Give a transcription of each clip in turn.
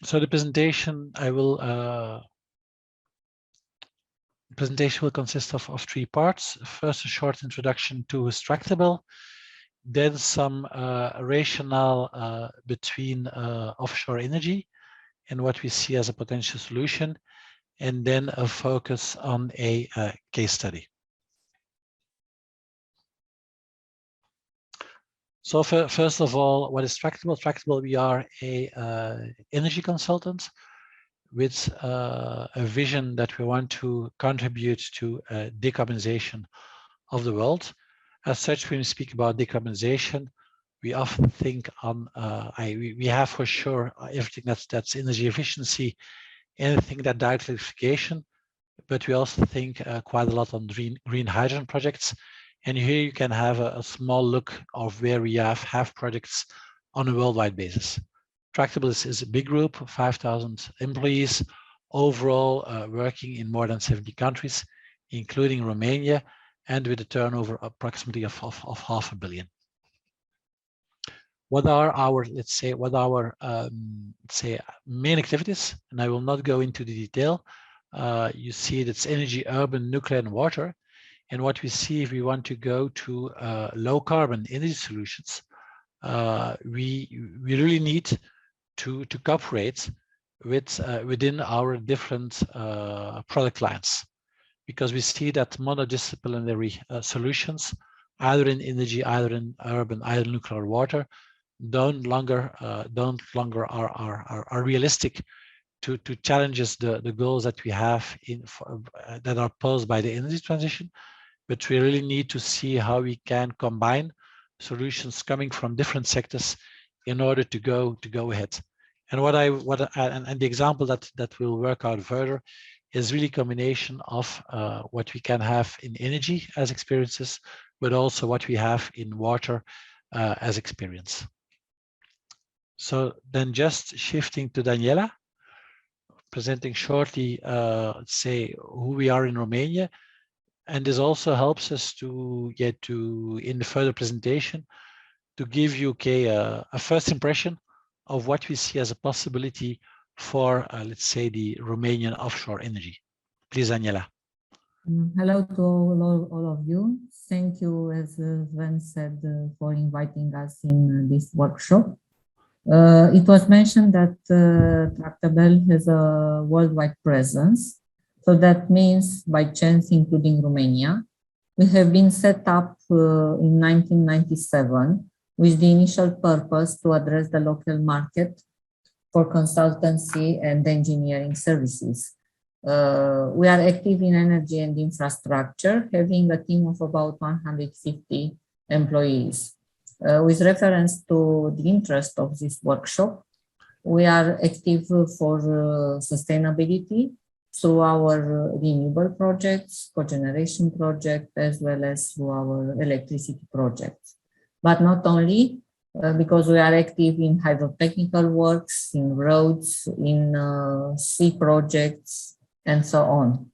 So the presentation will consist of 3 parts. First, a short introduction to who's tractable, then some rationale between offshore energy and what we see as a potential solution, and then a focus on a case study. So first of all, what is Tractable? Tractable, we are a energy consultant with a vision that we want to contribute to decarbonization of the world. As such, when we speak about decarbonization, we often think on, we have for sure everything that's energy efficiency, anything that direct electrification, but we also think quite a lot on green hydrogen projects. And here you can have a small look of where we have projects on a worldwide basis. Tractable is a big group, 5,000 employees, overall working in more than 70 countries, including Romania, and with a turnover approximately of $500 million. What are our, let's say, main activities? And I will not go into the detail. You see it's energy, urban, nuclear, and water. And what we see, if we want to go to low carbon energy solutions, we really need to cooperate with within our different product lines, because we see that monodisciplinary solutions, either in energy, either in urban, either nuclear or water, don't longer are realistic to challenges the goals that we have that are posed by the energy transition. But we really need to see how we can combine solutions coming from different sectors in order to go ahead. And and the example that will work out further is really a combination of what we can have in energy as experiences, but also what we have in water as experience. So then just shifting to Daniela, presenting shortly, say who we are in Romania. And this also helps us to get to, in the further presentation, to give you a first impression of what we see as a possibility for, let's say, the Romanian offshore energy. Please, Daniela. Hello to all of you. Thank you, as Sven said, for inviting us in this workshop. It was mentioned that Tractable has a worldwide presence. So that means by chance, including Romania. We have been set up in 1997 with the initial purpose to address the local market for consultancy and engineering services. We are active in energy and infrastructure, having a team of about 150 employees. With reference to the interest of this workshop, we are active for sustainability through our renewable projects, cogeneration project, as well as through our electricity projects. But not only, because we are active in hydrotechnical works, in roads, in sea projects, and so on.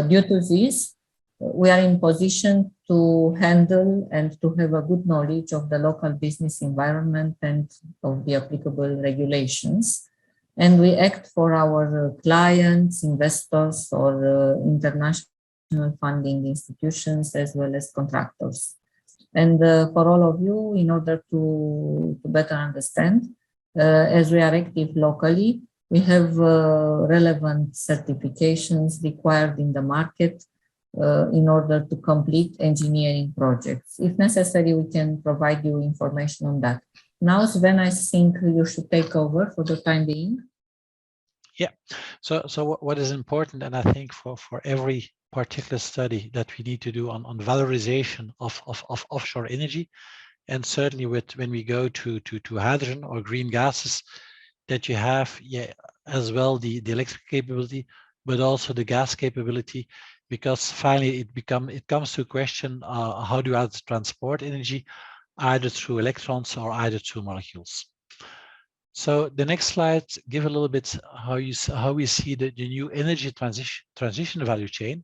Due to this, we are in position to handle and to have a good knowledge of the local business environment and of the applicable regulations. And we act for our clients, investors, or international funding institutions, as well as contractors. And for all of you, in order to better understand, as we are active locally, we have relevant certifications required in the market in order to complete engineering projects. If necessary, we can provide you information on that. Now, Sven, I think you should take over for the time being. Yeah, so what is important, and I think for every particular study that we need to do on valorization of offshore energy, and certainly when we go to hydrogen or green gases, that you have as well the electric capability, but also the gas capability, because finally it comes to a question, how do I transport energy, either through electrons or either through molecules. So the next slide give a little bit how we see the new energy transition value chain.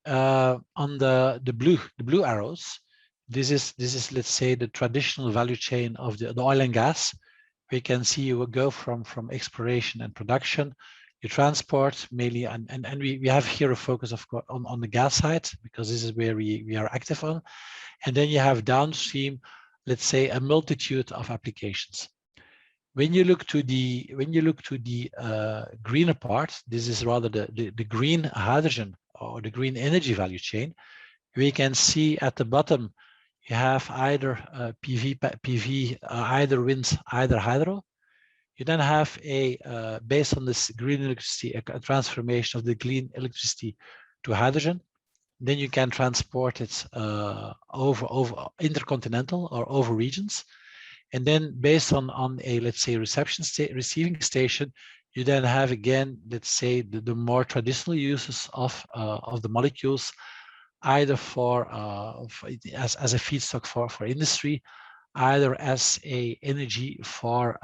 On the blue arrows, this is let's say the traditional value chain of the oil and gas, we can see you will go from exploration and production, you transport mainly, and we have here a focus of course on the gas side, because this is where we are active on. And then you have downstream, let's say, a multitude of applications. When you look to the greener part, this is rather the green hydrogen or the green energy value chain. We can see at the bottom you have either PV, either wind, either hydro. You then have based on this green electricity, a transformation of the green electricity to hydrogen. Then you can transport it over intercontinental or over regions. And then based on a, let's say, receiving station, you then have again, let's say, the more traditional uses of the molecules, either as a feedstock for industry, either as a energy for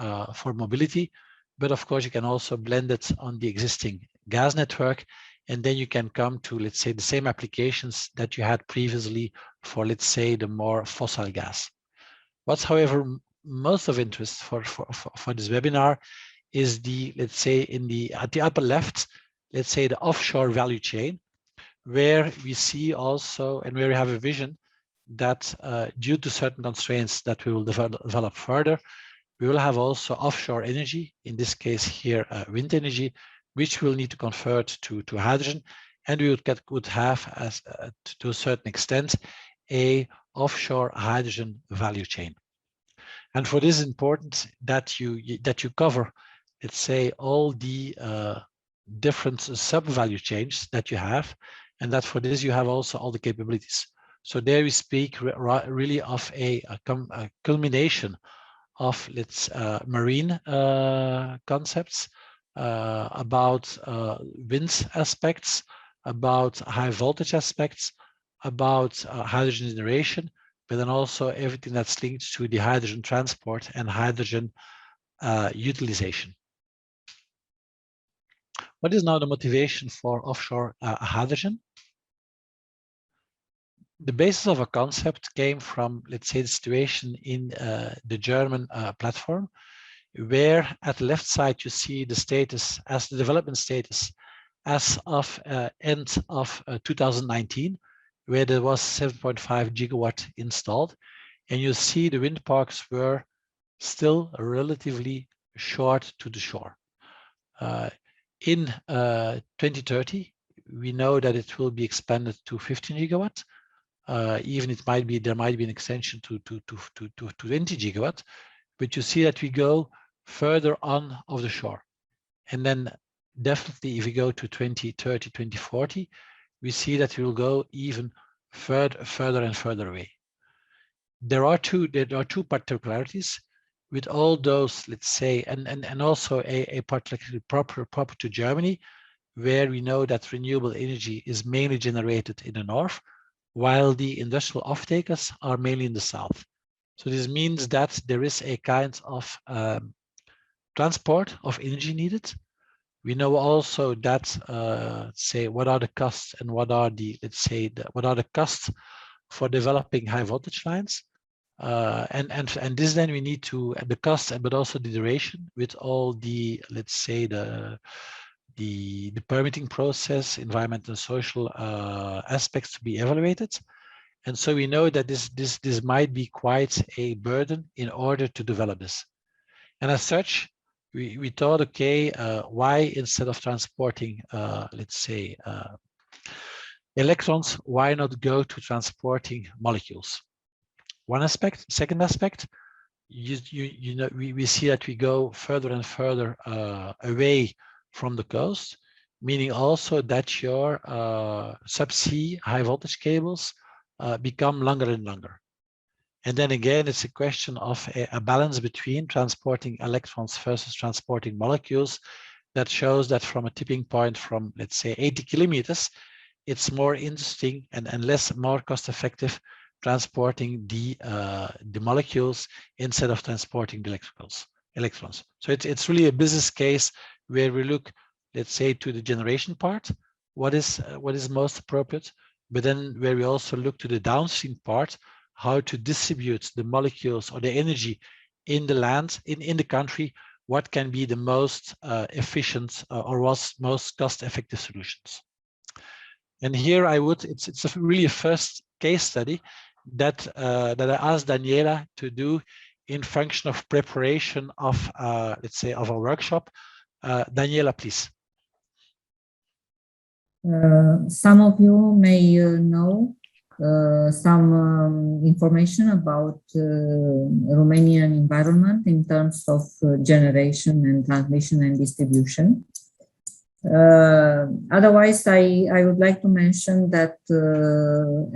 mobility. But of course, you can also blend it on the existing gas network, and then you can come to, let's say, the same applications that you had previously for, let's say, the more fossil gas. What's, however, most of interest for this webinar is the, let's say, at the upper left, let's say the offshore value chain, where we see also, and where we have a vision that due to certain constraints that we will develop further, we will have also offshore energy, in this case here, wind energy, which we'll need to convert to hydrogen, and we would have, as to a certain extent, a offshore hydrogen value chain. And for this, it's important that you cover, let's say, all the different sub-value chains that you have, and that for this you have also all the capabilities. So there we speak really of a culmination of, marine concepts, about wind aspects, about high voltage aspects, about hydrogen generation, but then also everything that's linked to the hydrogen transport and hydrogen utilization. What is now the motivation for offshore hydrogen? The basis of a concept came from, let's say, the situation in the German platform, where at the left side you see the status as the development status as of end of 2019, where there was 7.5 gigawatt installed, and you see the wind parks were still relatively short to the shore. In 2030, we know that it will be expanded to 15 gigawatt. Even there might be an extension to 20 gigawatt, but you see that we go further on of the shore. And then definitely if we go to 2030, 2040, we see that we will go even further and further away. There are two particularities with all those, let's say, and also a particularly proper to Germany, where we know that renewable energy is mainly generated in the north, while the industrial off-takers are mainly in the south. So this means that there is a kind of transport of energy needed. We know also that, say, what are the costs and what are the, let's say, what are the costs for developing high voltage lines. And this then we need to, the cost, but also the duration with all the, let's say, the permitting process, environmental and social aspects to be evaluated. And so we know that this might be quite a burden in order to develop this. And as such, we thought, okay, why instead of transporting, let's say, electrons, why not go to transporting molecules? One aspect. Second aspect, you know, we see that we go further and further away from the coast, meaning also that your subsea high voltage cables become longer and longer. And then again, it's a question of a balance between transporting electrons versus transporting molecules that shows that from a tipping point from, let's say, 80 kilometers, it's more interesting and more cost effective transporting the molecules instead of transporting the electrons. So it's really a business case where we look, let's say, to the generation part, what is most appropriate, but then where we also look to the downstream part, how to distribute the molecules or the energy in the land, in the country, what can be the most efficient or most cost-effective solutions. And here I would, it's really a first case study that that I asked Daniela to do in function of preparation of, let's say, of a workshop. Daniela, please. Some of you may know some information about Romanian environment in terms of generation and transmission and distribution. Otherwise, I would like to mention that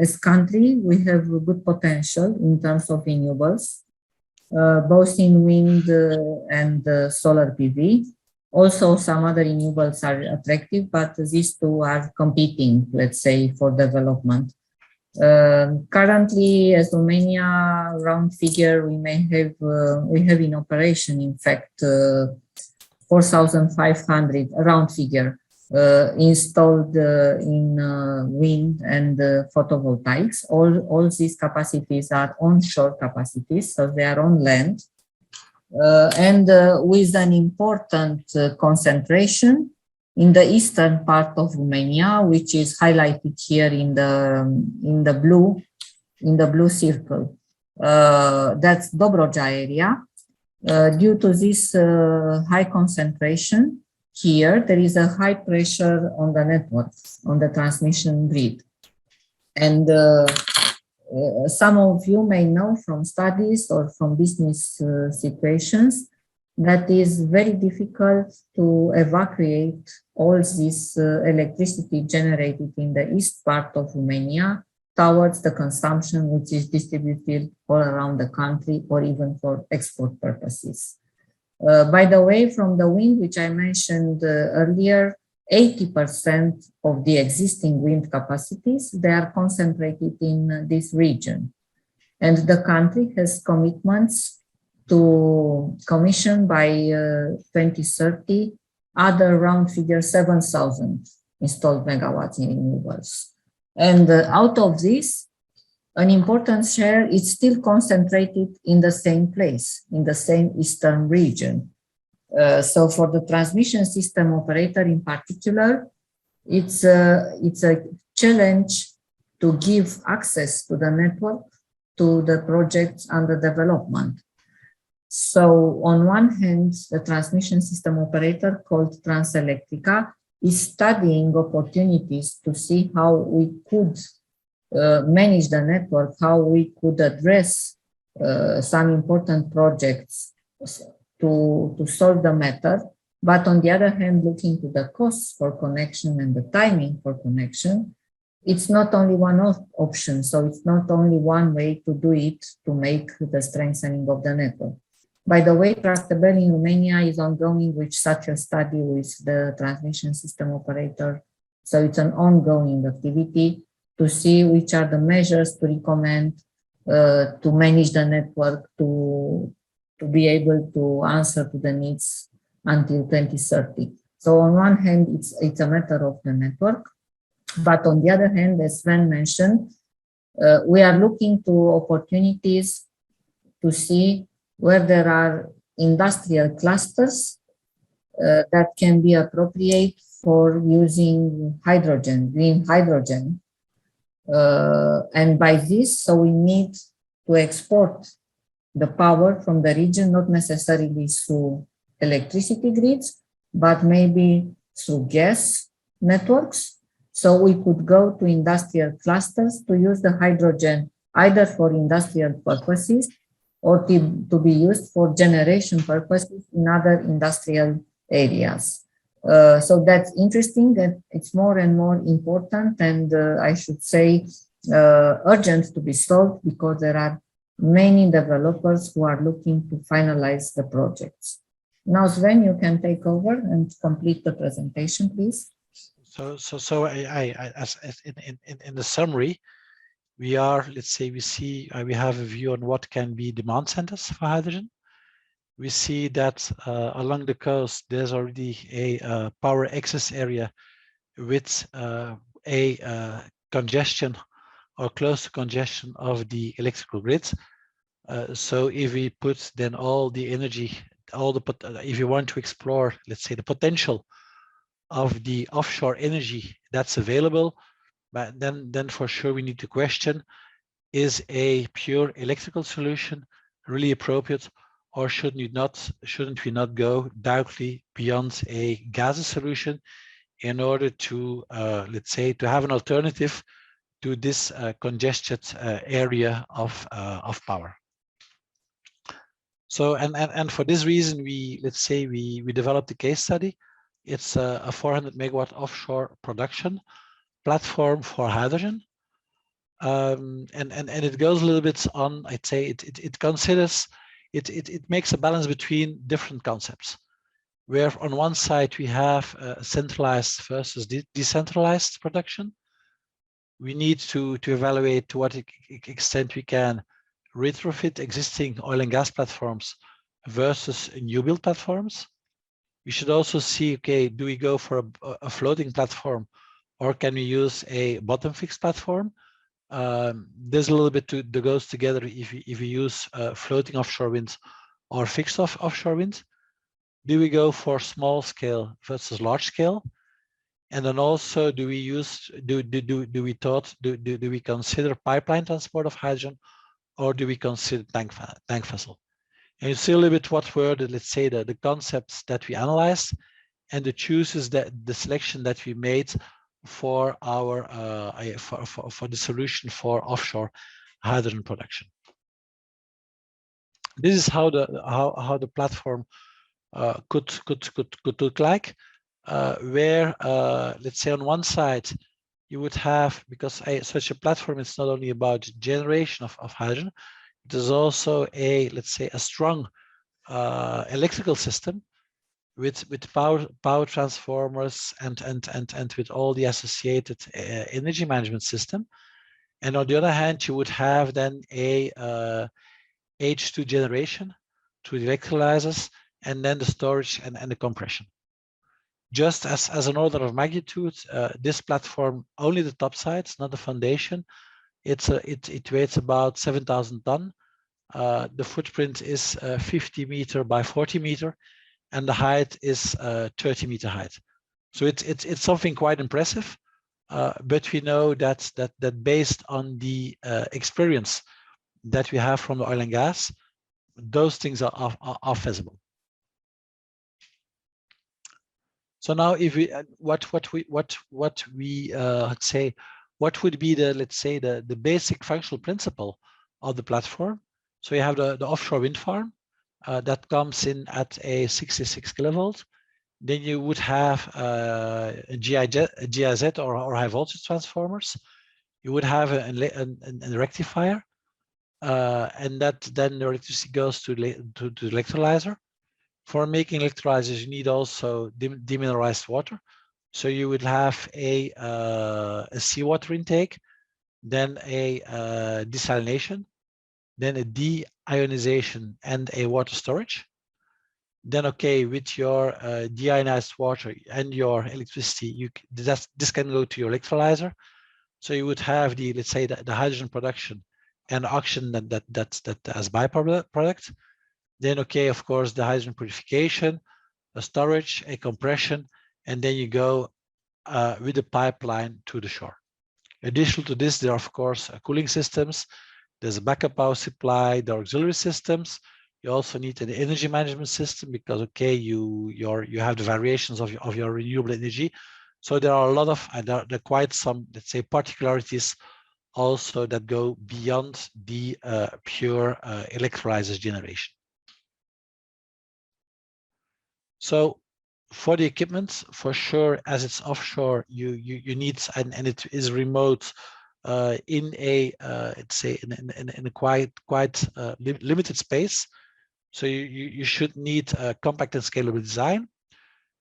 as country, we have good potential in terms of renewables, both in wind and solar PV. Also, some other renewables are attractive, but these two are competing, let's say, for development. Currently, as Romania, round figure, we have in operation, in fact, 4,500 round figure installed in wind and photovoltaics. All these capacities are onshore capacities, so they are on land. And with an important concentration in the eastern part of Romania, which is highlighted here in the blue circle. That's Dobroja area. Due to this high concentration here, there is a high pressure on the network, on the transmission grid. And some of you may know from studies or from business situations that is very difficult to evacuate all this electricity generated in the east part of Romania towards the consumption which is distributed all around the country or even for export purposes. By the way, from the wind, which I mentioned earlier, 80% of the existing wind capacities, they are concentrated in this region. And the country has commitments to commission by 2030 other round figure 7,000 installed megawatts in renewables. And out of this, an important share is still concentrated in the same place, in the same eastern region. So for the transmission system operator in particular, it's a challenge to give access to the network to the projects under development. So on one hand, the transmission system operator called Transelectrica is studying opportunities to see how we could manage the network, how we could address some important projects to solve the matter. But on the other hand, looking to the costs for connection and the timing for connection, it's not only one option. So it's not only one way to do it to make the strengthening of the network. By the way, Tractebel in Romania is ongoing with such a study with the transmission system operator. So it's an ongoing activity to see which are the measures to recommend to manage the network to be able to answer to the needs until 2030. So on one hand, it's a matter of the network, but on the other hand, as Sven mentioned, we are looking to opportunities to see where there are industrial clusters that can be appropriate for using hydrogen, green hydrogen. And by this, so we need to export the power from the region, not necessarily through electricity grids, but maybe through gas networks. So we could go to industrial clusters to use the hydrogen either for industrial purposes or to be used for generation purposes in other industrial areas. So that's interesting, that it's more and more important, and I should say urgent to be solved, because there are many developers who are looking to finalize the projects. Now, Sven, you can take over and complete the presentation, please. So as in the summary, we are, let's say, we have a view on what can be demand centers for hydrogen. We see that along the coast, there's already a power access area with a congestion or close to congestion of the electrical grids. So if we put then all the energy, if you want to explore, let's say, the potential of the offshore energy that's available, but then for sure we need to question, is a pure electrical solution really appropriate, or shouldn't we not go directly beyond a gaseous solution in order to, let's say, to have an alternative to this congested area of power. So, and for this reason, let's say we developed a case study. It's a 400 megawatt offshore production platform for hydrogen. And it goes a little bit on, I'd say it considers, it makes a balance between different concepts, where on one side we have centralized versus decentralized production. We need to evaluate to what extent we can retrofit existing oil and gas platforms versus new build platforms. We should also see, okay, do we go for a floating platform, or can we use a bottom fixed platform? There's a little bit that goes together if we use floating offshore winds or fixed offshore winds. Do we go for small scale versus large scale? And then also, do we consider pipeline transport of hydrogen, or do we consider tank vessel? And you see a little bit what were let's say the concepts that we analyzed, and the selection that we made for our for the solution for offshore hydrogen production. This is how the platform could look like, where let's say on one side you would have, because such a platform is not only about generation of hydrogen, it is also let's say a strong electrical system with power transformers and with all the associated energy management system. And on the other hand, you would have then a H2 generation through the electrolyzers, and then the storage and the compression. Just as an order of magnitude, this platform, only the top sides, not the foundation, it weighs about 7,000 tons. The footprint is 50 meter by 40 meter, and the height is 30 meter height. So it's something quite impressive, but we know that based on the experience that we have from the oil and gas, those things are feasible. So now, if we what we say, what would be the basic functional principle of the platform? So you have the offshore wind farm that comes in at a 66 kilovolt. Then you would have a GIZ or high voltage transformers. You would have a rectifier, and that then the electricity goes to the electrolyzer. For making electrolyzers, you need also demineralized water. So you would have a seawater intake, then a desalination, then a deionization and a water storage. Then, okay, with your deionized water and your electricity, this can go to your electrolyzer. So you would have let's say the hydrogen production and oxygen that's as byproduct. Then, okay, of course, the hydrogen purification, a storage, a compression, and then you go with the pipeline to the shore. Additional to this, there are, of course, cooling systems. There's a backup power supply, there are auxiliary systems. You also need an energy management system because, okay, you have the variations of your renewable energy. So there are a lot of, and there are quite some, let's say, particularities also that go beyond the pure electrolyzers generation. So for the equipment, for sure, as it's offshore, you need, and it is remote in a let's say in a quite limited space. So you should need a compact and scalable design.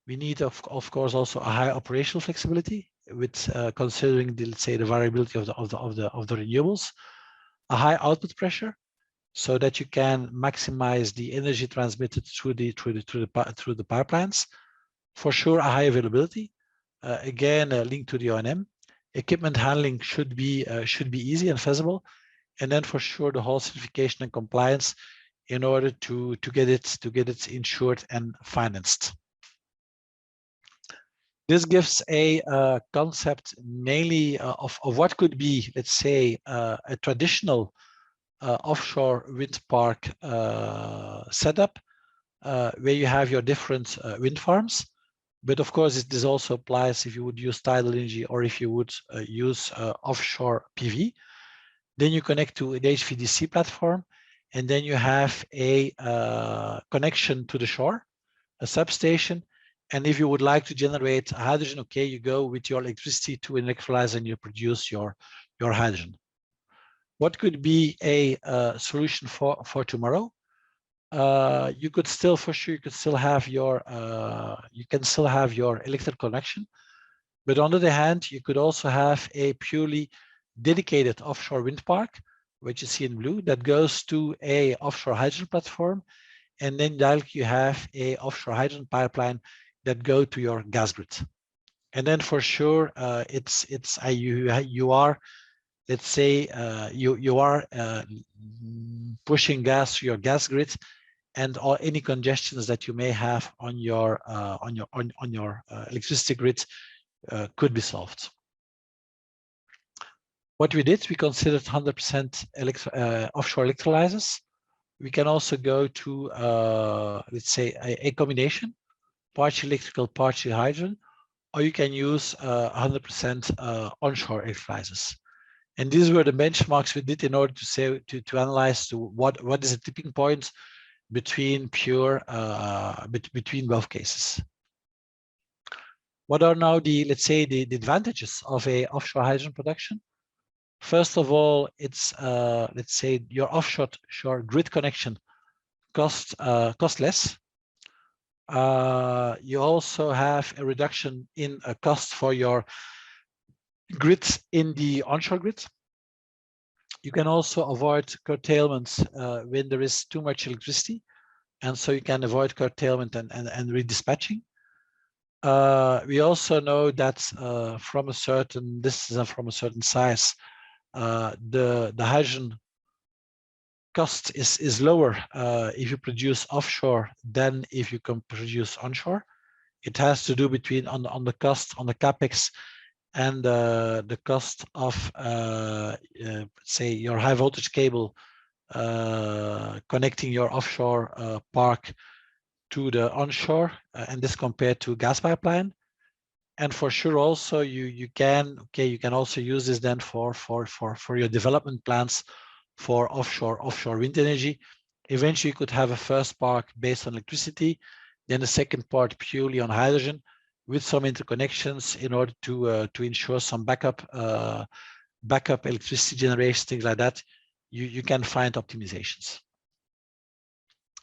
We need, of course, also a high operational flexibility with considering let's say the variability of the renewables, a high output pressure, so that you can maximize the energy transmitted through the pipelines. For sure, a high availability. Again, linked to the O&M. Equipment handling should be easy and feasible, and then for sure the whole certification and compliance in order to get it insured and financed. This gives a concept mainly of what could be, let's say, a traditional offshore wind park setup where you have your different wind farms. But of course, this also applies if you would use tidal energy or if you would use offshore PV. Then you connect to the HVDC platform, and then you have a connection to the shore, a substation. And if you would like to generate hydrogen, okay, you go with your electricity to an electrolyzer and you produce your hydrogen. What could be a solution for tomorrow? You could still, for sure, you could still have your you can still have your electric connection, but on the other hand, you could also have a purely dedicated offshore wind park, which you see in blue, that goes to a offshore hydrogen platform, and then you have a offshore hydrogen pipeline that go to your gas grid. And then for sure, you are, let's say, you are pushing gas to your gas grid, and any congestions that you may have on your electricity grid could be solved. What we did, we considered 100% offshore electrolyzers. We can also go to, let's say, a combination, partially electrical, partially hydrogen, or you can use 100% onshore electrolyzers. And these were the benchmarks we did in order to say to analyze what is the tipping point between pure between both cases. What are now the, let's say, the advantages of a offshore hydrogen production? First of all, it's let's say your offshore grid connection cost less. You also have a reduction in a cost for your grids in the onshore grid. You can also avoid curtailments when there is too much electricity, and so you can avoid curtailment and redispatching. We also know that from a certain distance and from a certain size, the hydrogen cost is lower if you produce offshore than if you can produce onshore. It has to do between on the cost, on the capex, and the cost of say your high voltage cable connecting your offshore park to the onshore, and this compared to gas pipeline. And for sure, also you can also use this then for your development plans for offshore wind energy. Eventually, you could have a first park based on electricity, then the second part purely on hydrogen, with some interconnections in order to ensure some backup electricity generation, things like that. You can find optimizations.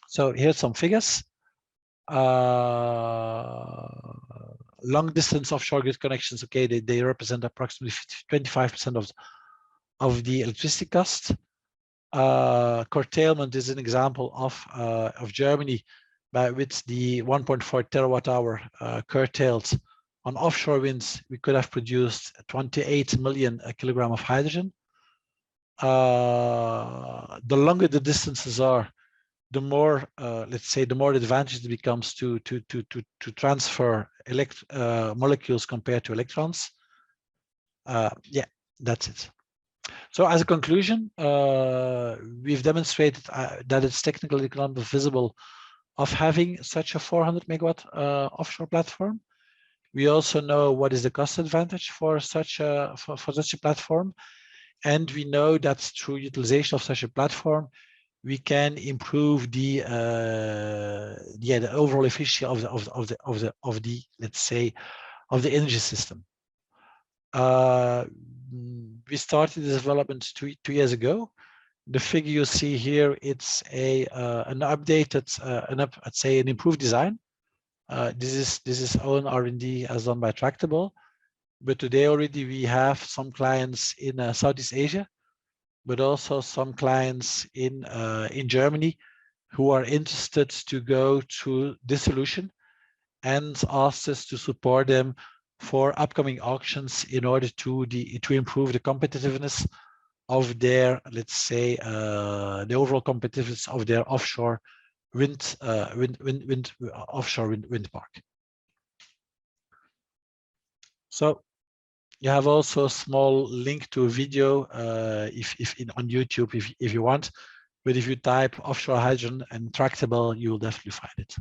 So here's some figures. Long distance offshore grid connections, okay, they represent approximately 25% of the electricity cost. Curtailment is an example of Germany, with the 1.4 terawatt hour curtailed on offshore winds. We could have produced 28 million kilogram of hydrogen. The longer the distances are, the more, let's say, the more advantage it becomes to transfer molecules compared to electrons. Yeah, that's it. So as a conclusion, we've demonstrated that it's technically economically feasible of having such a 400 megawatt offshore platform. We also know what is the cost advantage for such a platform, and we know that through utilization of such a platform, we can improve the overall efficiency of the let's say of the energy system. We started this development two years ago. The figure you see here, it's an updated, let's say an improved design. This is own R&D as done by Tractable, but today already we have some clients in Southeast Asia, but also some clients in Germany who are interested to go to this solution and asked us to support them for upcoming auctions in order to improve the competitiveness of their, let's say, the overall competitiveness of their offshore offshore wind park. So you have also a small link to a video on YouTube if you want. But if you type offshore hydrogen and tractable, you will definitely find it.